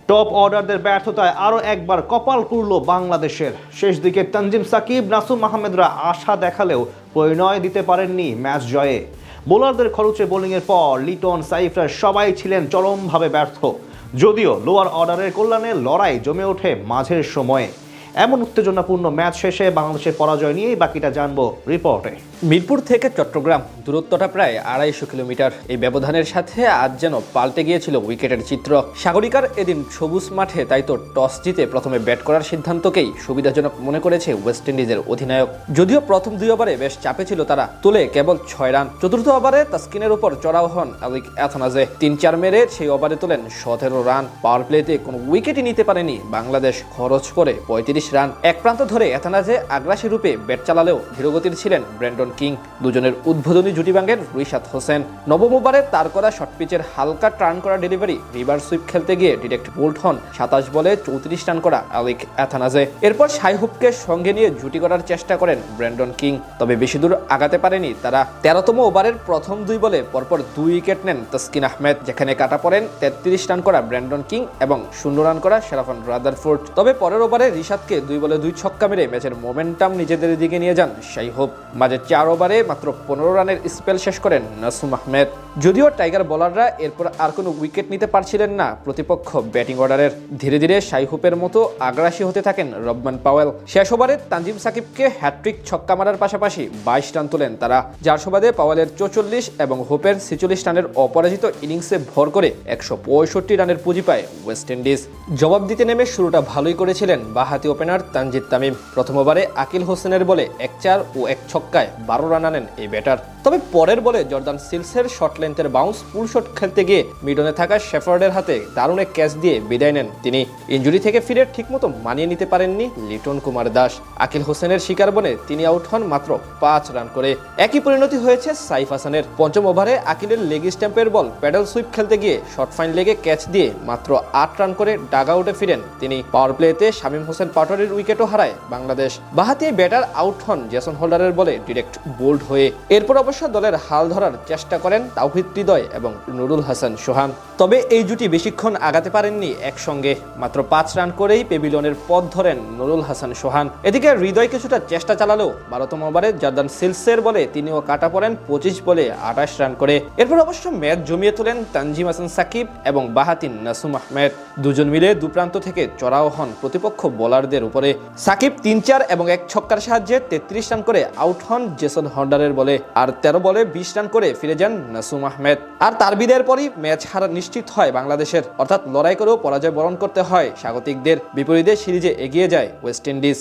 Top অর্ডারদের ব্যর্থতায় আরও একবার কপাল পুড়ল বাংলাদেশের। শেষ দিকে তানজিম সাকিব, নাসুম আহমেদরা আশা দেখালেও পরিণয় দিতে পারেননি ম্যাচ জয়ে। বোলারদের খরচে বোলিংয়ের পর লিটন, সাইফরা সবাই ছিলেন চরমভাবে ব্যর্থ। যদিও লোয়ার অর্ডারের কল্যাণে লড়াই জমে ওঠে মাঝের সময়ে। এমন উত্তেজনাপূর্ণ ম্যাচ শেষে বাংলাদেশের পরাজয় নিয়েই বাকিটা জানবো রিপোর্টে। মিরপুর থেকে চট্টগ্রাম দূরত্বটা প্রায় 250 কিলোমিটার। এই ব্যবধানের সাথে আজ যেন পাল্টে গিয়েছিল উইকেটের চিত্র। সাগরিকার এদিন সবুজ মাঠে তাই তো টস জিতে প্রথমে ব্যাট করার সিদ্ধান্তকেই সুবিধাজনক মনে করেছে ওয়েস্ট ইন্ডিজের অধিনায়ক। যদিও প্রথম 2 ওভারে বেশ চাপে ছিল তারা, তোলে কেবল 6 রান। চতুর্থ ওভারে তাসকিনের উপর চড়াও হন আলিক এথানাজে। 3-4 মেরে সেই ওভারে তোলেন 17 রান। পাওয়ার প্লেতে কোনো উইকেটই নিতে পারেনি বাংলাদেশ, খরচ করে 35 রান। এক প্রান্ত ধরে এথানাজে আগ্রাসী রূপে ব্যাট চালালেও ধীরগতির ছিলেন ব্র্যান্ডন কিং। দুজনের উদ্বোধনী জুটি ভাঙেন রিশাদ হোসেন। নবম ওভারে তার করা শর্ট পিচের হালকা টার্ন করা ডেলিভারি রিভার সুইপ খেলতে গিয়ে ডিরেক্ট বোল্ড হন 27 বলে 34 রান করা আলিক এথানাজে। এরপর শাইহুবকে সঙ্গে নিয়ে জুটি করার চেষ্টা করেন ব্র্যান্ডন কিং, তবে বেশি দূর আগাতে পারেনি তারা। 13তম ওভারের প্রথম 2 বলে পরপর 2 উইকেট নেন তাসকিন আহমেদ, যেখানে কাটা পড়েন 33 রান করা ব্র্যান্ডন কিং এবং 0 রান করা শেরাফান রাদারফোর্ড। তবে পরের ওভারে রিশাদকে 2 বলে 2 ছক্কা মেরে ম্যাচের মোমেন্টাম নিজেদের দিকে নিয়ে যান শাইহুব। মাঝে 4 ওভারে মাত্র 15 রানের স্পেল শেষ করেন নাসুম আহমেদ। যদিও টাইগার বোলাররা এরপর আর কোনো উইকেট নিতে পারছিলেন না প্রতিপক্ষ ব্যাটিং অর্ডারের। ধীরে ধীরে শাইহুপের মতো আগ্রাসী হতে থাকেন রবমান পাওয়েল। শেষ ওভারে তানজিম সাকিবকে হ্যাট্রিক ছক্কা মারার পাশাপাশি 22 রান তোলেন তারা, যার সুবাদে পাওয়েলের 44 এবং হোপের 46 রানের অপরাজিত ইনিংসে ভর করে 165 রানের পুঁজি পায় ওয়েস্ট ইন্ডিজ। জবাব দিতে নেমে শুরুটা ভালোই করেছিলেন বাঁহাতি ওপেনার তানজিদ তামিম। প্রথম ওভারে আকিল হোসেনের বলে 1-4 ও 1 ছক্কায় 12 রান আনেন এই ব্যাটার। তবে পরের বলে জর্দান সিলসের শর্ট লেন্থের বাউন্স পুল শট খেলতে গিয়ে মিডনে থাকা শেফার্ডের হাতে দারুণ এক ক্যাচ দিয়ে বিদায় নেন তিনি। ইনজুরি থেকে ফিরে ঠিকমতো মানিয়ে নিতে পারেননি লিটন কুমার দাস। আকিল হোসেনের শিকার বনে তিনি আউট হন মাত্র 5 রান করে। একই পরিণতি হয়েছে সাইফ হাসানের। পঞ্চম ওভারে আকিলের লেগ স্ট্যাম্পের বল প্যাডেল সুইপ খেলতে গিয়ে শর্ট ফাইন লেগে ক্যাচ দিয়ে মাত্র 8 রান করে ডাগ আউটে ফিরেন তিনি। পাওয়ার প্লেতে শামীম হোসেন পাটোয়ারির উইকেটও হারায় বাংলাদেশ। বাঁহাতি ব্যাটার আউট হন জেসন হোল্ডারের বলে ডিরেক্ট বোল্ড হয়ে। এরপর অবশ্য দলের হাল ধরার চেষ্টা করেন তাওহিদ হৃদয় এবং নুরুল হাসান সোহান। তবে এই জুটি বেশিক্ষণ আগাতে পারেননি একসঙ্গে। মাত্র 5 রান করেই পেভিলিয়নের পথ ধরেন নুরুল হাসান সোহান। এদিকে হৃদয় কিছুটা চেষ্টা চালালেও 12তম ওভারে জর্দান সিলসের বলে তিনিও কাটা পড়েন 25 বলে 28 রান করে। এরপর অবশ্য ম্যাচ জমিয়ে তোলেন তানজিম হাসান সাকিব এবং বাঁহাতি নাসুম আহমেদ। দুজন মিলে দুপ্রান্ত থেকে চড়াও হন প্রতিপক্ষ বোলারদের উপরে। সাকিব 3-4 এবং 1 ছক্কার সাহায্যে 33 রান করে আউট হন জেসন হোল্ডারের বলে। আর 13 বলে 20 রান করে ফিরে যান নাসুম আহমেদ। আর তার বিদায়ের পরই ম্যাচ হারা নিশ্চিত হয় বাংলাদেশের, অর্থাৎ লড়াই করেও পরাজয় বরণ করতে হয় স্বাগতিকদের। বিপরীতে সিরিজে এগিয়ে যায় ওয়েস্ট ইন্ডিজ।